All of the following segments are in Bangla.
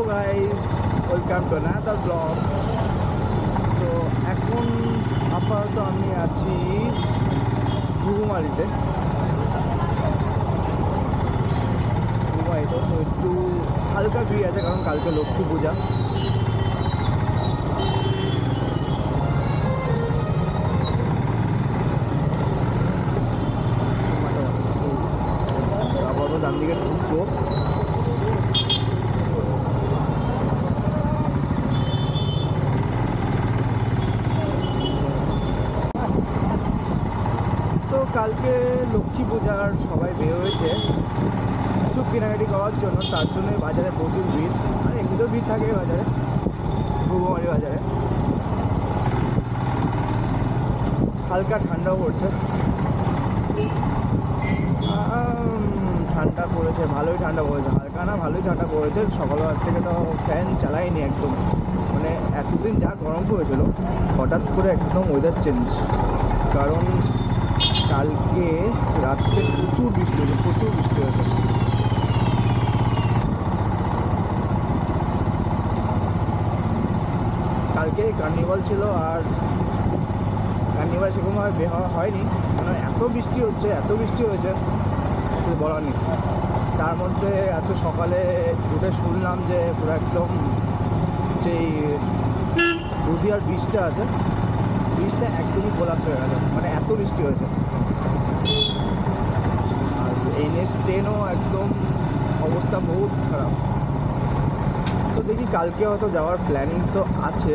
Guys, welcome to another blog. তো এখন আপাতত আমি আছি ঘুঘুমারিতে। তো একটু হালকা ভিড় আছে, কারণ কালকে লক্ষ্মী পূজা। আপাতত ডান দিকে ঢুকবো। তো কালকে লক্ষ্মী পূজার সবাই বের হয়েছে কিছু কেনাকাটি করার জন্য, তার জন্য বাজারে প্রচুর ভিড়। আর এমনিতেও ভিড় থাকে বাজারে, ঘুঘুমারি বাজারে। হালকা ঠান্ডাও পড়ছে, ঠান্ডা পড়েছে, ভালোই ঠান্ডা পড়েছে। হালকা না, ভালোই ঠান্ডা পড়েছে। সকালবেলার থেকে তো ফ্যান চালাইনি একদম। মানে এতদিন যা গরম পড়েছিল, হঠাৎ করে একদম ওয়েদার চেঞ্জ। কারণ কালকে রাত্রে প্রচুর বৃষ্টি হয়েছে। কালকে কার্নিভাল ছিল, আর কার্নিভাল সেরকমভাবে বের হওয়া হয়নি, মানে এত বৃষ্টি হয়েছে বলার নেই। তার মধ্যে আজকে সকালে উঠে শুনলাম যে পুরো একদম যেই নদীয়ার ব্রিজটা আছে, ব্রিজটা একদমই কোলাপস হয়ে গেছে, মানে এত বৃষ্টি হয়েছে। আর NH10ও একদম অবস্থা বহুত খারাপ। তো দেখি কালকে হয়তো যাওয়ার প্ল্যানিং তো আছে,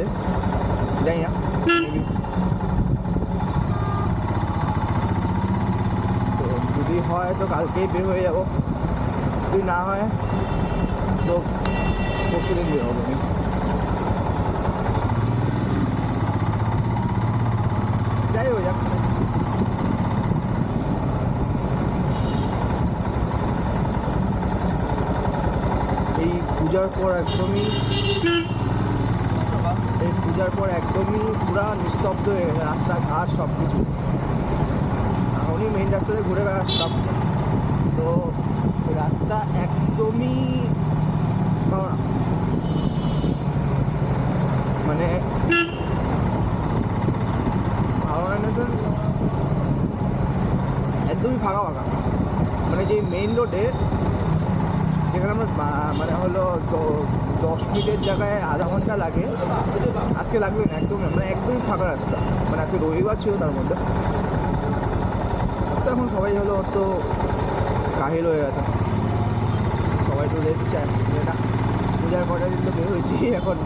জানি না। তো যদি হয় তো কালকেই বের হয়ে যাবো, যদি না হয় তো পরশু দিন বের হবো। যাই হয়ে যাক। এই পূজার পর একদমই পুরা নিস্তব্ধ হয়ে গেছে রাস্তাঘাট সব কিছু। এখনই মেইন রাস্তাতে ঘুরে বেড়াচ্ছিলাম, তো রাস্তা একদমই মানে একদমই ফাঁকা। মানে যে মেইন রোডে, যেখানে আমরা মানে হলো 10 মিনিটের জায়গায় আধা ঘন্টা লাগে, আজকে লাগবে না। একদমই ফাঁকা রাস্তা। মানে আজকে রবিবার ছিল, তার মধ্যে তো এখন সবাই হলো তো কাহিল হয়ে গেছে, সবাই তো দেখছে না। পূজার কটা দিন তো বের হয়েছি, এখন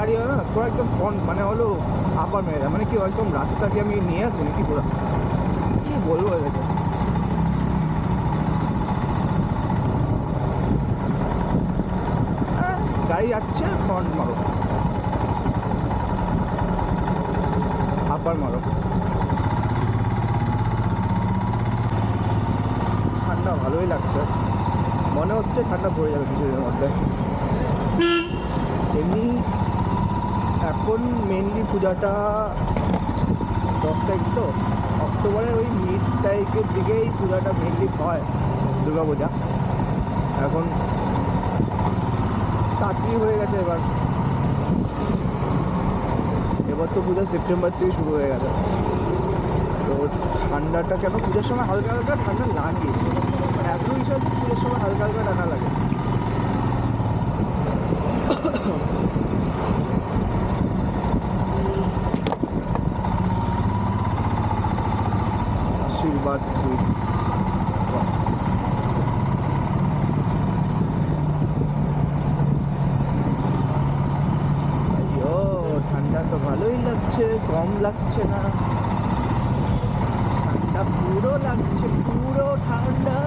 গাড়ি হয় না পুরো একদম মানে হলো আপার মেরে দেয়। মানে কি একদম রাস্তাকে আমি নিয়ে আসবো নাকি পুরো, কি বলবো এটাকে। গাড়ি যাচ্ছে, ফ্রন্ট মারো, আপার মারো। ঠান্ডা ভালোই লাগছে, মনে হচ্ছে ঠান্ডা পড়ে যাবে কিছুদিনের মধ্যে। এমনি এখন মেনলি পূজাটা 10 তারিখ, তো অক্টোবরের ওই মিড তারিখের দিকেই পূজাটা মেনলি হয়, দুর্গা পূজা। এখন তাড়াতাড়ি হয়ে গেছে। এবার তো পূজা সেপ্টেম্বর থেকে শুরু হয়ে গেছে। তো ঠান্ডাটা কেন পূজার সময় হালকা হালকা ঠান্ডা লাগে, মানে এত হিসাব পূজার সময় হালকা হালকা ঠান্ডা লাগে। আশীর্বাদ সুইটস, ঠান্ডা তো ভালোই লাগছে, কম লাগছে না। ঠান্ডা পুরো লাগছে, পুরো ঠান্ডা।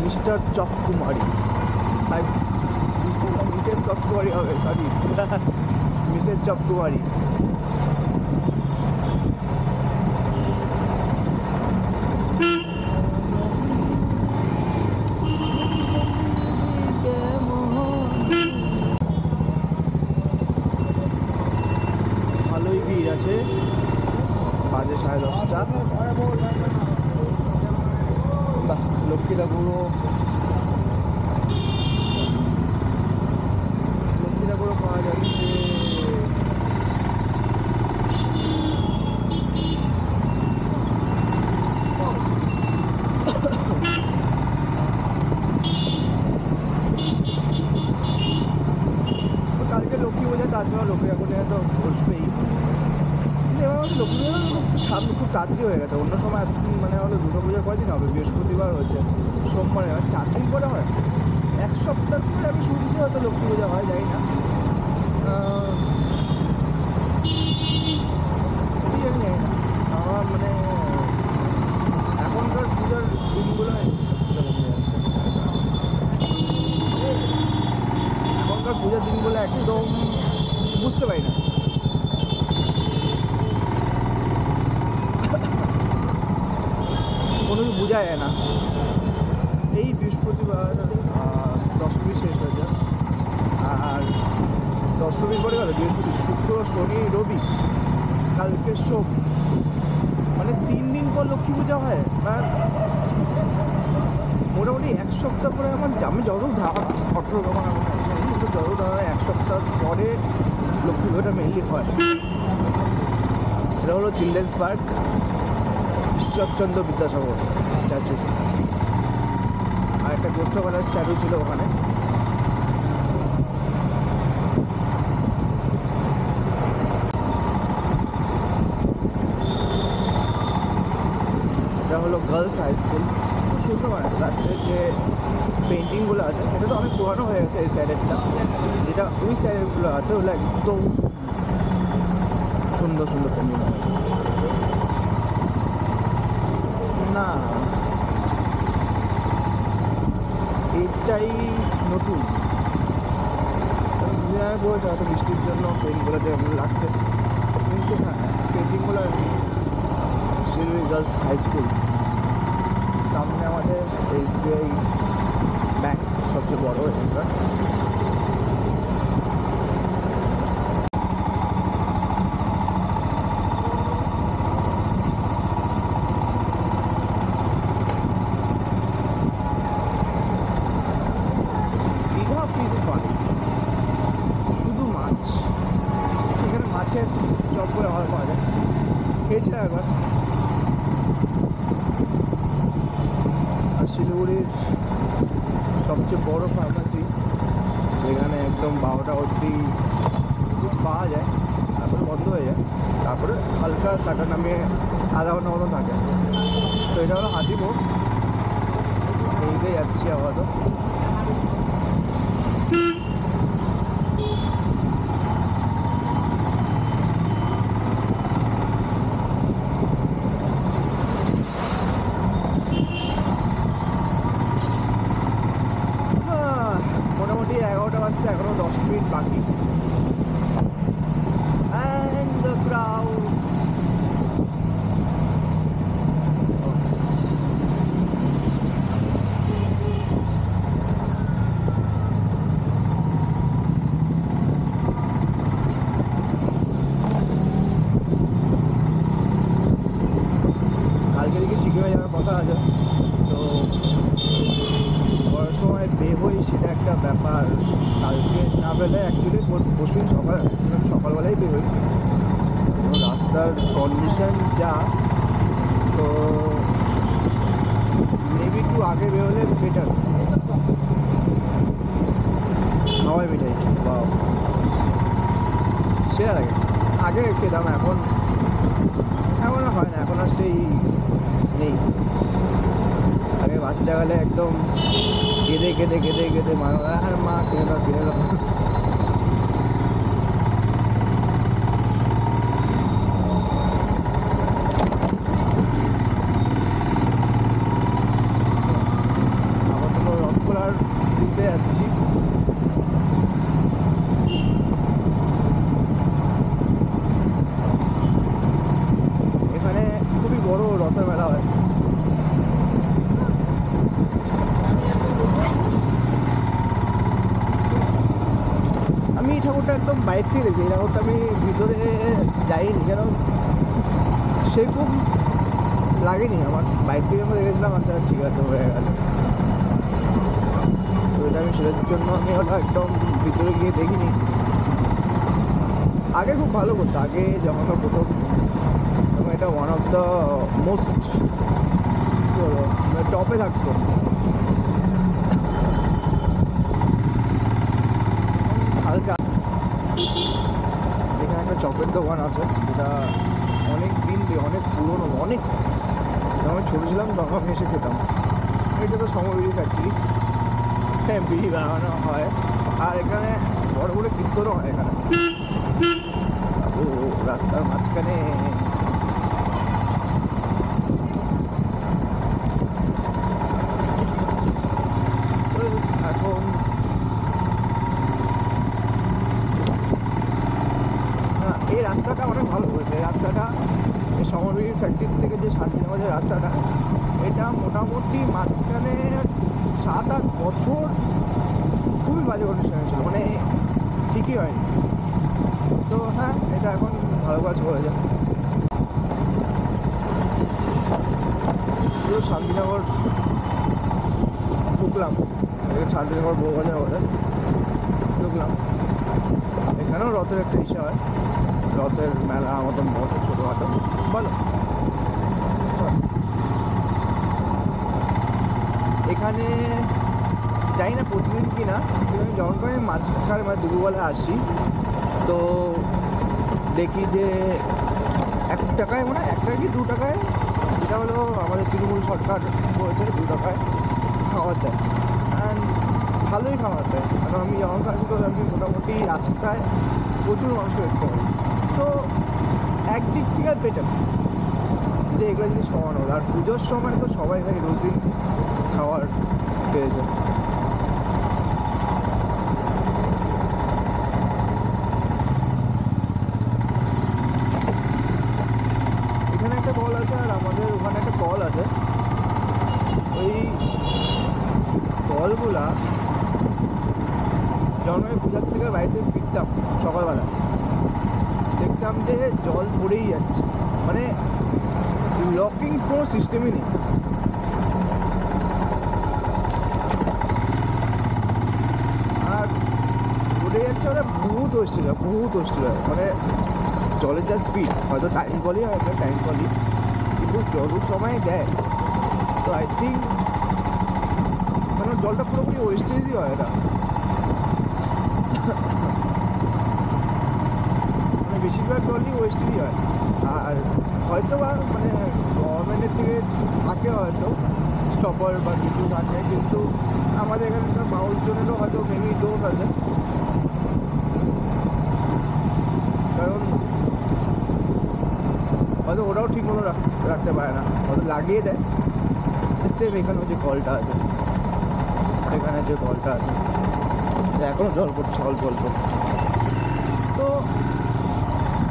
মিস্টার চককুমারী, মিসেস চককুমারী হবে, সরি মিসেস চককুমারী। গেছে, বাজে 10:30। বাহ, লক্ষ্মী ঠাকুরও পাওয়া যাচ্ছে। কালকে লক্ষ্মী পূজা, তার জন্য লক্ষ্মী ঠাকুর নিয়ে তো বসবেই। কিন্তু এবার আমাদের লক্ষ্মী পূজা সামনে খুব তাড়াতাড়ি হয়ে গেছে। অন্য সময় এতদিন মানে হলো দুর্গা পূজার কয়দিন হবে, বৃহস্পতিবার হয়েছে, সোমবারে হয়, 4 দিন করে হয়। 1 সপ্তাহ ধরে আমি শুনছি হয়তো লক্ষ্মী পূজা হয়, যাই না। আমি জানি না আমার মানে এখনকার পূজার দিনগুলো এখনকার পূজার দিনগুলো একদম বুঝতে পারি না। কোনো কিছু বোঝা যায় না। এই বৃহস্পতিবার দশমী শেষ হয়েছে, আর দশমীর পরে গেল বৃহস্পতি, শুক্র, শনি, রবি, কালকে সোম, মানে 3 দিন পর লক্ষ্মী পূজা হয়। মোটামুটি 1 সপ্তাহ পরে আমি যত ধারণা কিন্তু যত ধারণা 1 সপ্তাহ পরে লক্ষ্মী পুজোটা মেনলি হয়। এটা হলো children's park, Ishwarchandra Vidyasagar statue, আর একটা গোষ্ঠপালার স্ট্যাচু ছিল ওখানে। এটা হলো গার্লস হাই স্কুল। খুব সুন্দর বানাচ্ছে। লাস্টের যে পেন্টিংগুলো আছে সেটা তো অনেক পুরানো হয়ে গেছে। এই সাইডেরটা, যেটা ওই সাইডেরগুলো আছে ওগুলো একদম সুন্দর সুন্দর পেন্টিং আছে। না, এটাই নতুন। বলছে হয়তো বৃষ্টির জন্য পেন্টগুলোতে এমন লাগছে, কিন্তু হ্যাঁ পেন্টিংগুলো শিলিগুড়ি গার্লস হাই স্কুল। সামনে আমাদের SBI ব্যাংক, সবচেয়ে বড় এটা। দীঘা ফিশ ফ্রাই, শুধু মাছ। এখানে মাছের চপ করে আমার পাওয়া যায়, খেয়েছিলাম একবার। আর শিলিগুড়ির সবচেয়ে বড় ফার্মাসি, যেখানে একদম 12টা অবধি পাওয়া যায়, তারপরে বন্ধ হয়ে যায়, তারপরে হালকা শাটার নামিয়ে আধা ঘন্টা মতো থাকে। তো এটা হলো হাতিমোড়, এইতে যাচ্ছি আপাতত। মোটামুটি 11টা বাজতে এখনো 10 মিনিট বাকি। And the crowd. কালকে দিকে সিকিমে যাওয়ার কথা আছে, তো বড় সময় বের হই সেটা একটা ব্যাপার। কালকে না পেলে অ্যাকচুয়ালি পরশুদিন সকালবেলাই বের হই। রাস্তার কন্ডিশন যা, তো মেবি একটু আগে বেরোলে বেটার। হাওয়াই মিঠাই বাও, সেরা লাগে। আগে খেতাম, এখন আর হয় না, এখন আর সেই নেই। আগে বাচ্চা গেলে একদম কেঁদে কেঁদে কেঁদে কেঁদে মা, আর মা কিনে দাও কিনে দাও। আপাতত রথখোলার দিতে যাচ্ছি। এখানে খুবই বড় রথের মেলা হয়। আমি ঠাকুরটা একদম বাইরে থেকে দেখছি, এই রাউন্ডটা আমি ভিতরে যাইনি, কেন সেরকম লাগেনি আমার। বাইরে থেকে আমরা দেখেছিলাম, আচ্ছা ঠিক আছে হয়ে গেছে। তো এটা আমি সেটার জন্য আমি ওটা একদম ভিতরে গিয়ে দেখিনি। আগে খুব ভালো করতো, আগে যখন প্রথম তখন এটা ওয়ান অফ দ্য মোস্ট কী বলো টপে থাকতো। হালকা এখানে একটা চপের দোকান আছে, যেটা অনেক দিন দিয়ে, অনেক পুরনো, অনেক যখন ছোটো ছিলাম তখন আমি এসে খেতাম। এটা তো সমবিড়ি ফ্যাক্টরি, হ্যাঁ বিড়ি বানানো হয়, আর এখানে বড় বড় কীর্তনও হয় এখানে। ও রাস্তার মাঝখানে এখন এই রাস্তাটা অনেক ভালো করেছে। এই রাস্তাটা এই সমরবিড়ি ফ্যাক্টরি থেকে যে শান্তিনগরের রাস্তাটা, এটা মোটামুটি মাঝখানে 7-8 বছর খুবই বাজে কন্ডিশনে ছিল, মানে ঠিকই হয়নি। তো হ্যাঁ, এটা এখন ভালো কাজ করেছে। পুরো শান্তিনগর ঢুকলাম, শান্তিনগর বউবাজার বলে ঢুকলাম। এখানেও রথের একটা ইসে হয়, রথের মেলা মতন মতো ছোটোখাটো ভালো। এখানে যাই না প্রতিদিন কিনা, কিন্তু আমি যখন করে মাঝখানে মানে দুপুরবেলা আসি, তো দেখি যে 1 টাকায়, মানে 1 টাকা কি 2 টাকায়, যেটা হলো আমাদের তৃণমূল সরকার বলেছে 2 টাকায় খাবার দেয়। অ্যান্ড ভালোই খাবার দেয়, কারণ আমি যখন আসি তো আমি মোটামুটি রাস্তায় প্রচুর মানুষকে দেখতে পাই। তো একদিক থেকে বেটার যে এগুলো জিনিস কমানো হলো। আর পুজোর সময় তো সবাই ভাই রোজই খাবার পেয়েছে। এখানে একটা কল আছে, আর আমাদের ওখানে একটা কল আছে। ওই কলগুলা যখন আমি পূজার থেকে বাড়িতে ফিরতাম সকালবেলা, দেখতাম যে জল পড়েই যাচ্ছে, মানে লকিং কোনো সিস্টেমই নেই। আর পড়ে যাচ্ছে, মানে বহুত ওয়েস্টেজ হয়, মানে জলের যা স্পিড, হয়তো টাইম কলই হয়, টাইম কলই, কিন্তু যত সময় দেয়, তো আই থিঙ্ক মানে জলটা পুরোপুরি ওয়েস্টেজই হয় এটা। মানে বেশিরভাগ জলই ওয়েস্টেজই হয়। আর হয়তো বা মানে গভর্নমেন্টের থেকে থাকে হয়তো স্টপার বা কিছু থাকে, কিন্তু আমাদের এখানকার মানুষজনেরও হয়তো মেবি দোষ আছে, কারণ হয়তো ওরাও ঠিক মতো রাখতে পারে না, হয়তো লাগিয়ে দেয়। সেম এখানে যে কলটা আছে, এখানে যে কলটা আছে এখনও জল পড়ছে অল্প অল্প। তো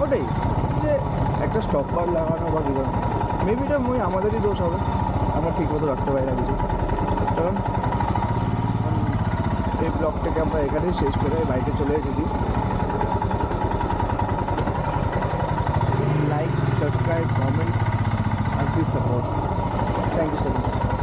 ওটাই যে একটা স্টপার লাগানো বা কিছু, মেবি এটা আমাদেরই দোষ হবে, আমরা ঠিক মতো রাখতে পারি না কিছু। কারণ এই ব্লগটাকে আমরা এখানেই শেষ করে বাড়িতে চলে এসেছি। Like, subscribe, comment and please support. Thank you so much.